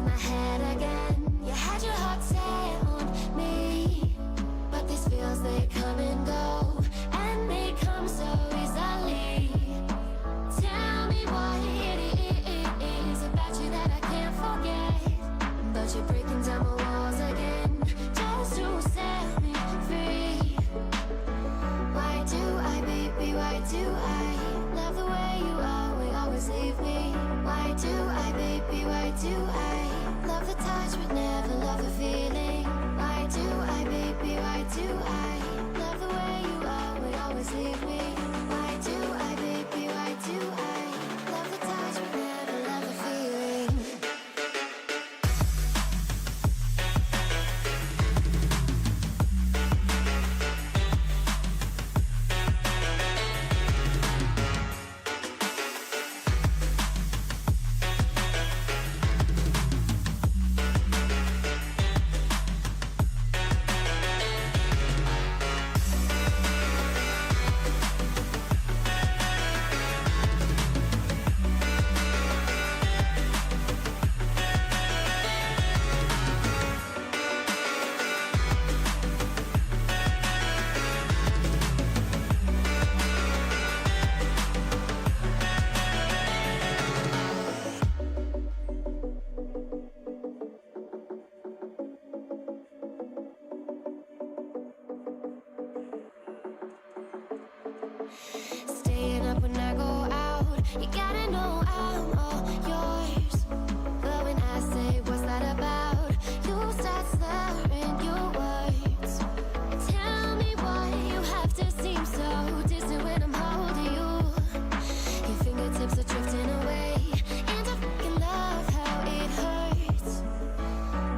with my head again. You had your heart set on me, but these feels, they come and go, and they come so easily. Tell me what it is about you that I can't forget, but you're breaking down my walls again, just to set me free. Why do I, baby, why do I love the way you are, we always leave me? Why do I, baby, why do I love the touch but never love the feeling? Why do I, baby, why do I love the way you are, we always leave me? Why do I, baby, why do I love the touch but never love the feeling? Staying up when I go out, you gotta know I'm all yours. But when I say what's that about, you start slurring your words. Tell me why you have to seem so distant when I'm holding you. Your fingertips are drifting away, and I fucking love how it hurts.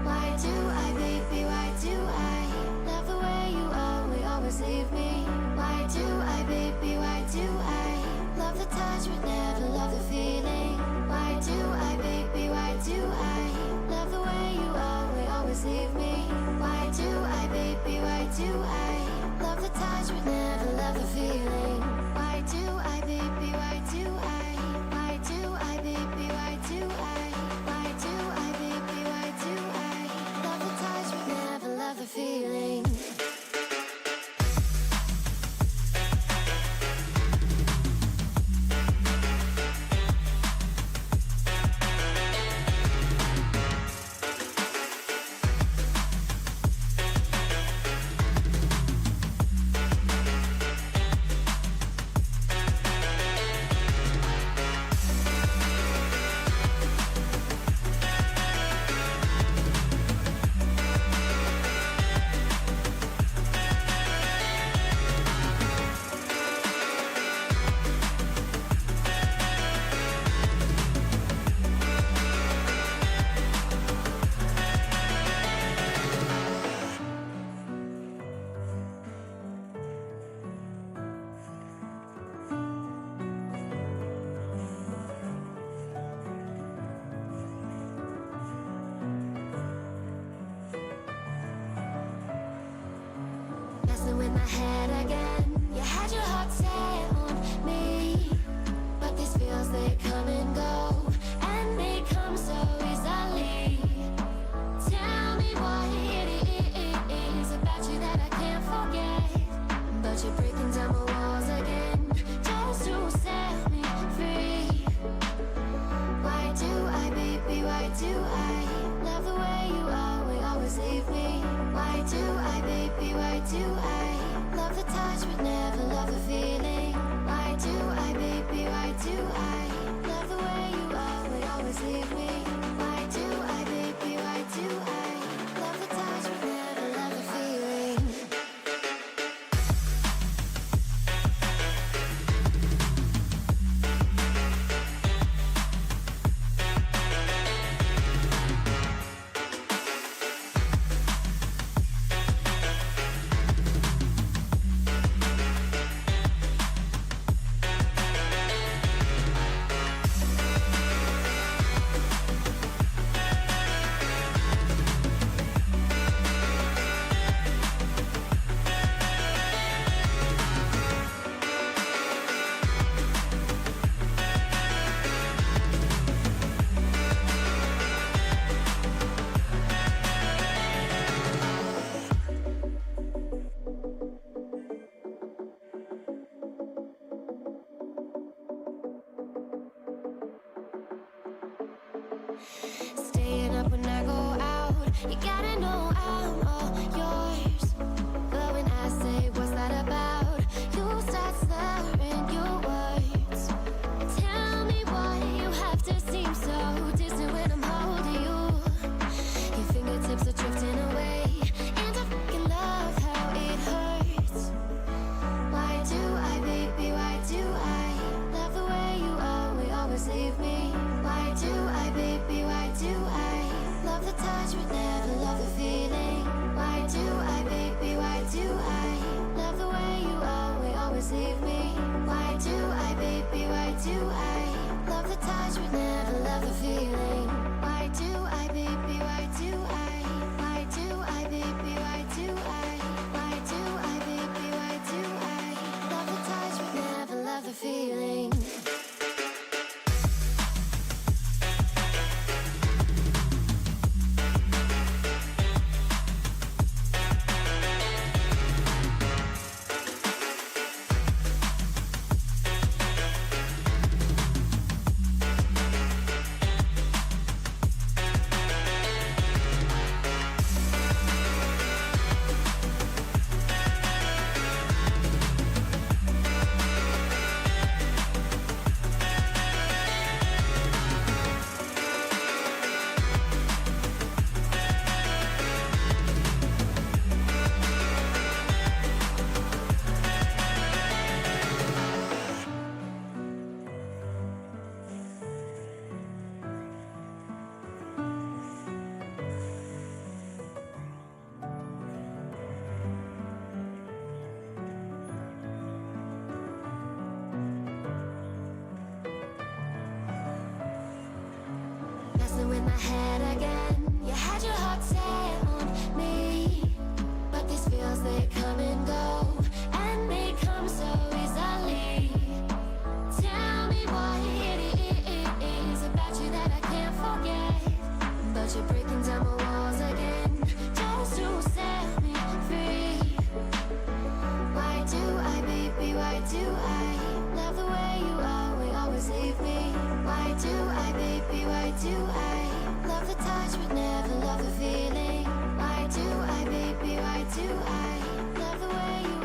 Why do I, baby, why do I love the way you are, we always leave me? Why do I, baby, why do I love the touch but never love the feeling? Why do I, baby, why do I love the way you are, we always leave me? Why do I, baby, why do I love the touch but never love the feeling? Why do I, baby, why do I? Why do I, baby, why do I? Why do I, baby, why do I love the touch but never love the feeling? With my head again, you had your heart set on me, but these feels, they come and go, and they come so easily. Tell me what it is about you that I can't forget, but you're breaking down my walls again, just to set me free. Why do I, baby, why do I love the way you are, we always leave me? Why do I, baby, why do I love the Staying up when I go out. You gotta know I'm all yours. But when I say what's that about, you start slurring your words. Tell me why you have to seem so distant when I'm holding you. Your fingertips are drifting away, and I fucking love how it hurts. Why do I, baby, why do I love the way you always leave me? Why do I, baby, why do I love the touch but never love the feeling? Why do I, baby, why do I love the way you always leave me? Why do I, baby, why do I love the touch but never love the feeling? Why do I, baby, why do I? Why do I, baby, why do I? Why do I, baby, why do I love the touch but never love the feeling? Messing with my head again. You had your heart set on me, but these feels, they come and go, and they come so easily. Tell me what it is about you that I can't forget, but you're breaking down my walls again just to set me free. Why do I, baby, why do I love the way you always leave me? Why do I, baby, why do I love the touch but never love the feeling? Why do I, baby, why do I love the way you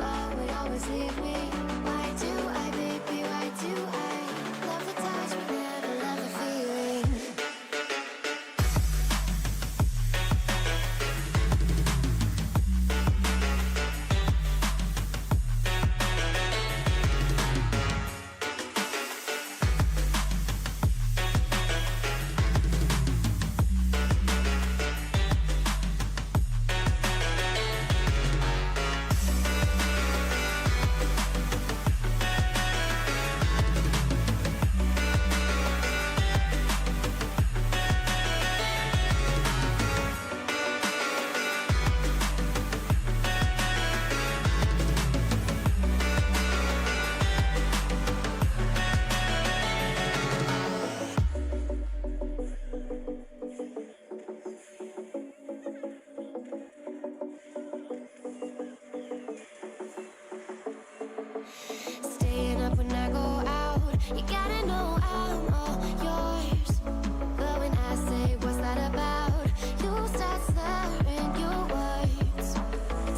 always leave me? Why do I, baby, why do I love the touch but never love the feeling? Staying up when I go out. You gotta know I'm all yours. But when I say what's that about, you start slurring your words.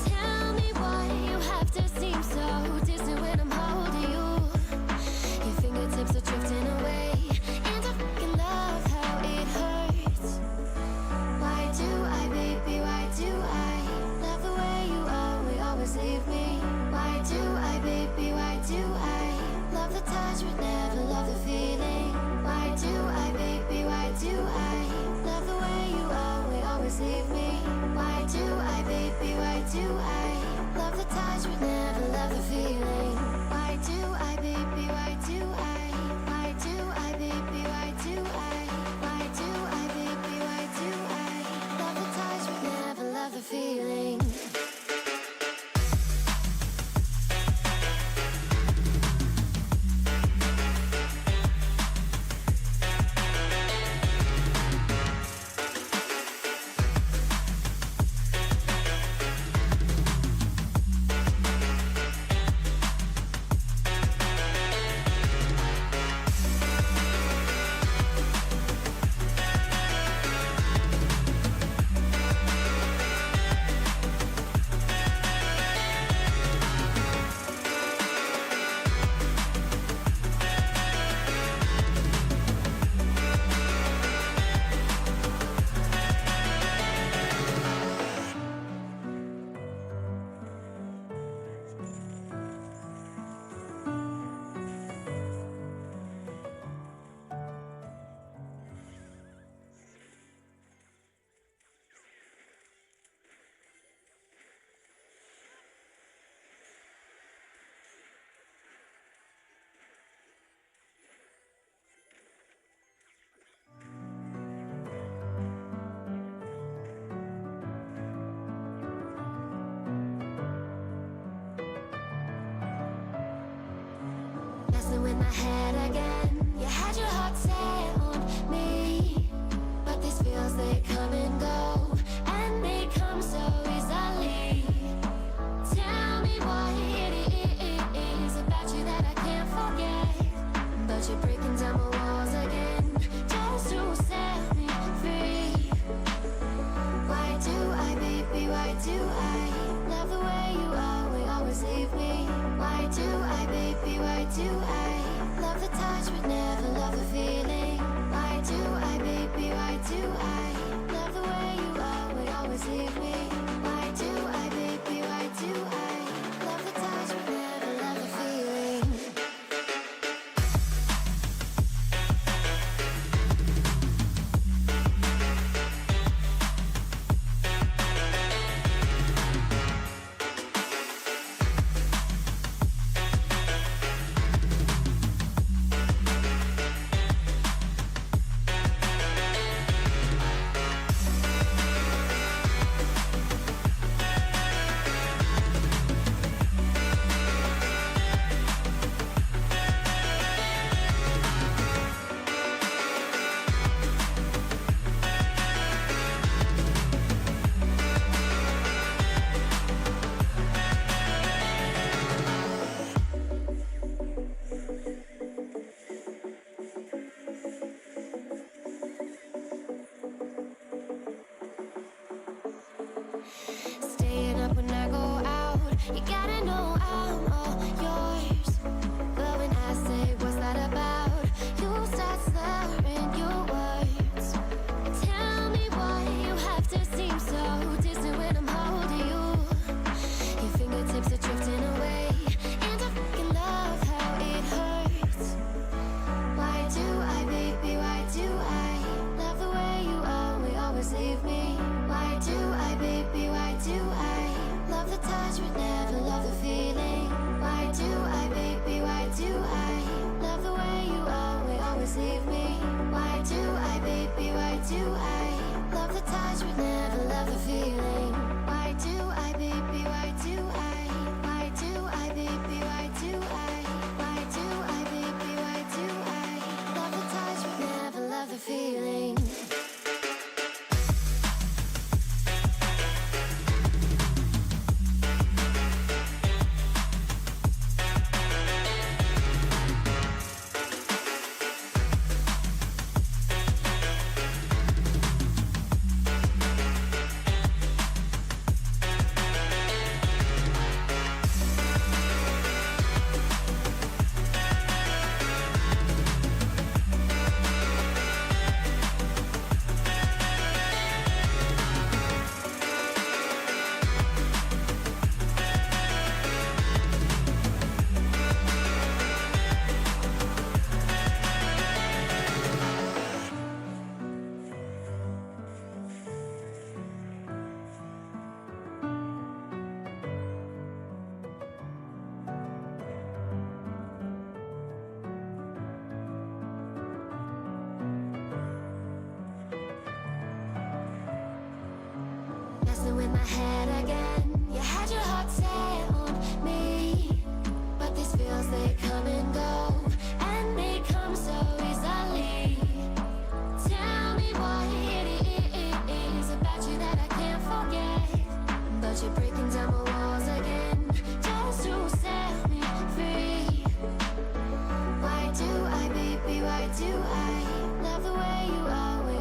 Tell me why you have to seem so distant when I'm holding you. Your fingertips are drifting away, and I fucking love how it hurts. Why do I, baby, why do I love the way you always leave me? Why do I, baby, why do I love the touch but never love the feeling? Why do I, baby, why do I love the way you always leave me? Why do I, baby, why do I love the touch but never love the feeling? Why do I, baby, why do I? Why do I, baby, why do I? Why do I, baby, why do I love the touch but never love the feeling? my head again. You had your heart set on me, but these feels they come and go, and they come so easily. Tell me what it is about you that I can't forget, but you're breaking down my walls again just to set me free. Why do I, baby, why do I love the way you always leave me? Why do I, baby, why do I love the touch but never love the feeling? Why do I, baby, why do I love the way you always leave me? Why do I, baby, why do I love the touch but never love the feeling? Staying up when I go out, you gotta know I'm all yours. But when I say what's that about, you start slurring your words. Tell me why you have to seem so distant when I'm holding you. Your fingertips are drifting away, and I fucking love how it hurts. Why do I, baby, why do I love the way you always leave me? Why do I, baby, why do I love the touch but never love the feeling? Why do I, baby, why do I love the way you always leave me? Why do I, baby, why do I love the touch but never love the feeling? Why do I, baby, why do I? Why do I, baby, why do I? Why do I, baby, why do I love the touch but never love the feeling? Messing with my head again. You had your heart set on me, but these feels they come and go, and they come so easily. Tell me what it is about you that I can't forget, but you're breaking down my walls again just to set me free. Why do I, baby, why do I love the way you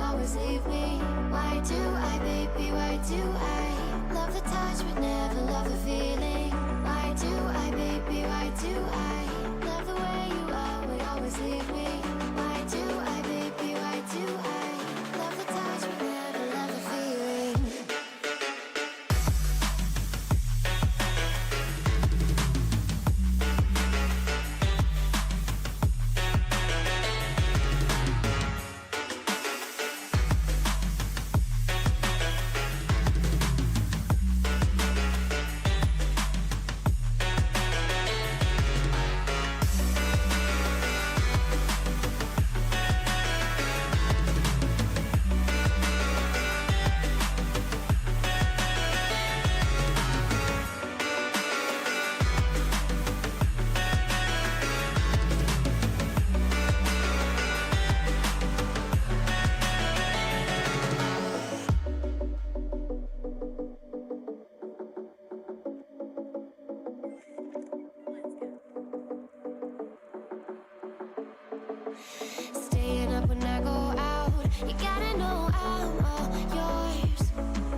always leave me? Why do I, baby, why do I love the touch but never love the feeling? Why do I, baby, why do I love the way you always leave me? Why do I, baby, why do I love the touch but never love the feeling? Staying up when I go out. You gotta know I'm all yours.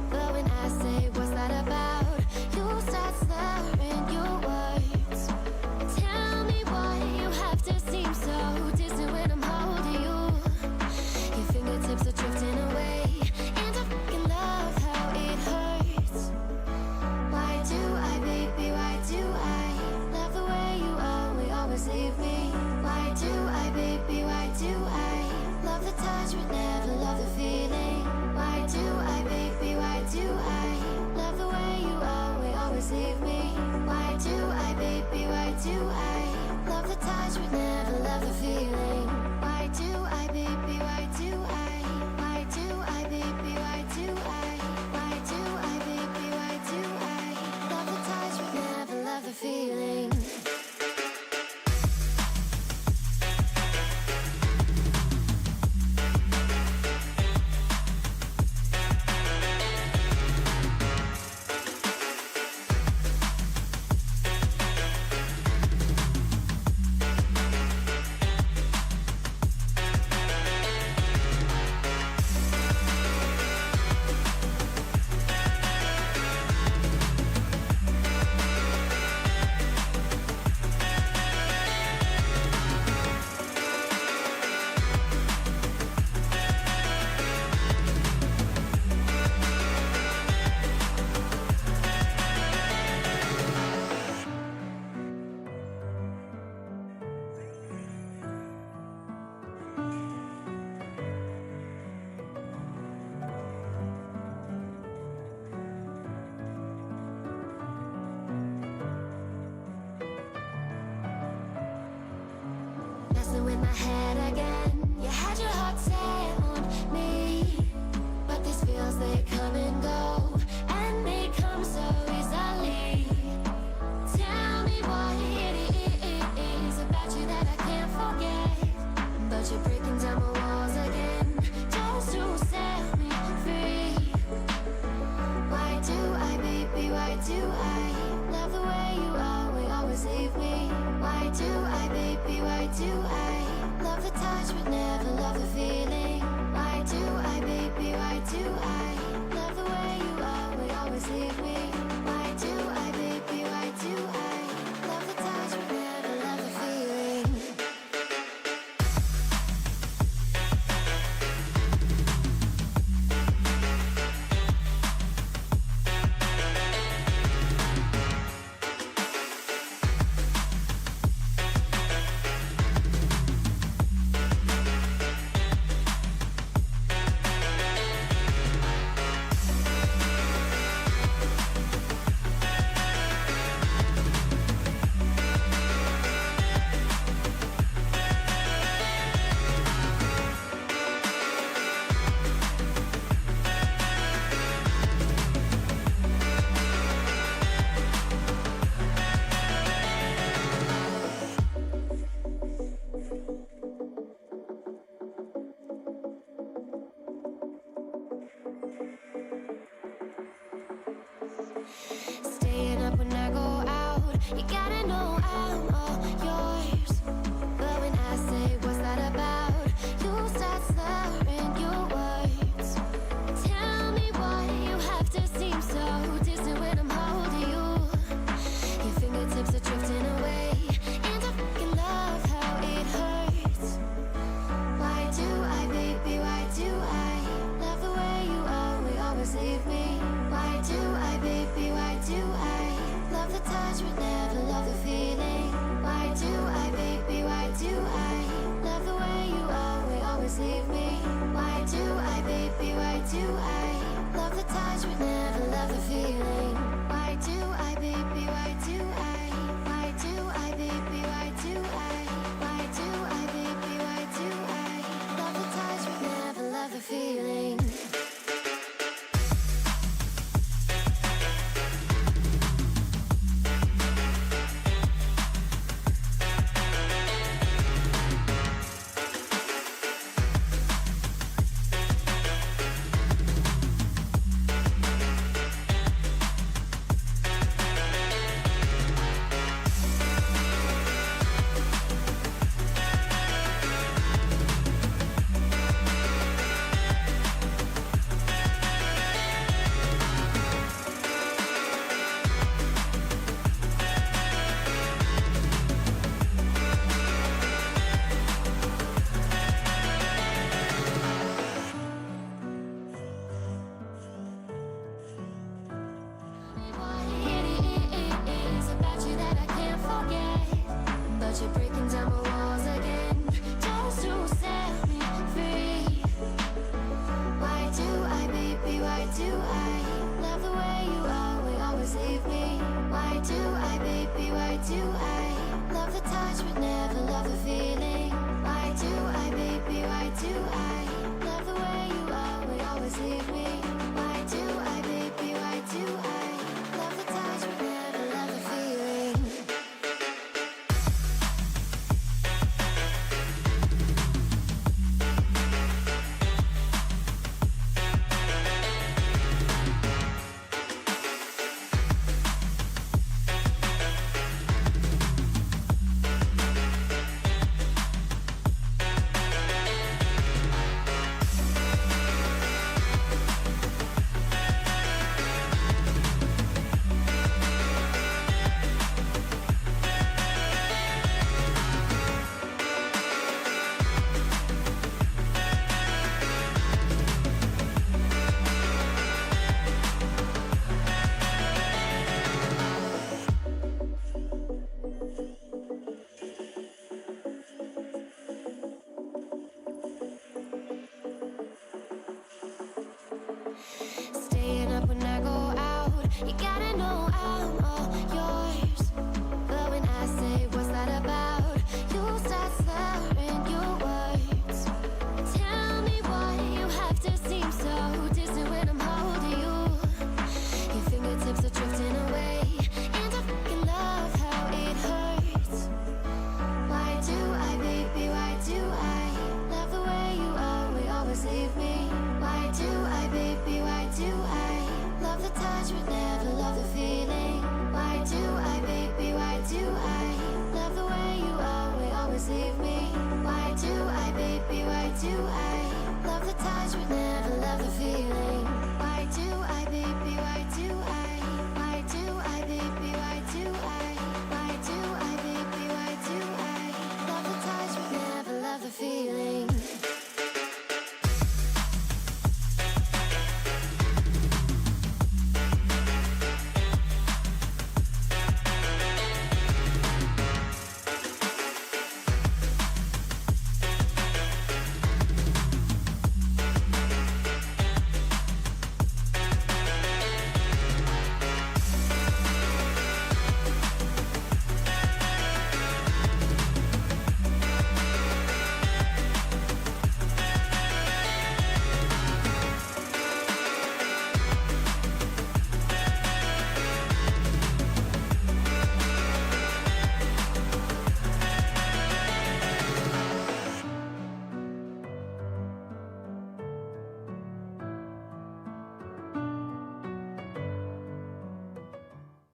But when I say what's that about, you start slurring your words. Tell me why you have to seem so distant when I'm holding you. Your fingertips are drifting away, and I fucking love how it hurts. Why do I, baby, why do I love the way you always leave me? Why do I, baby, why do I love the touch but never love the feeling? Why do I, baby, why do I love the way you always leave me? Why do I, baby, why do I love the touch but never love the feeling? Why do I, baby, why do I? Why do I, baby, why do I? Why do I, baby, why do I love the touch but never love the feeling? Messing with my head again. You had your heart set on me, but these feels, they come and go, and they come so easily. Tell me what it is about you that I can't forget, but you're breaking down my walls again just to set me free. Why do I, baby, why do I love the way you always leave me? Why do I, baby, why do I love the touch but never love the feeling? Why do I, baby, why do I love the way you always leave me? Why do I, baby, why do I love the touch but never love the feeling? Staying up when I go out. You gotta know I'm all yours. But when I say what's that about, you start slurring your words. Tell me why you have to seem so distant when I'm holding you. Your fingertips are drifting away, and I fucking love how it hurts. Why do I, baby, why do I love the way you always leave me? Why do I, baby, why do I love the touch but never love the feeling? Why do do I love the touch but never love the feeling? Why do I, baby, why do I love the way you are but always leave me? Why do I, baby, why do I love the touch but never love the feeling? Staying up when I go out, you gotta know I'll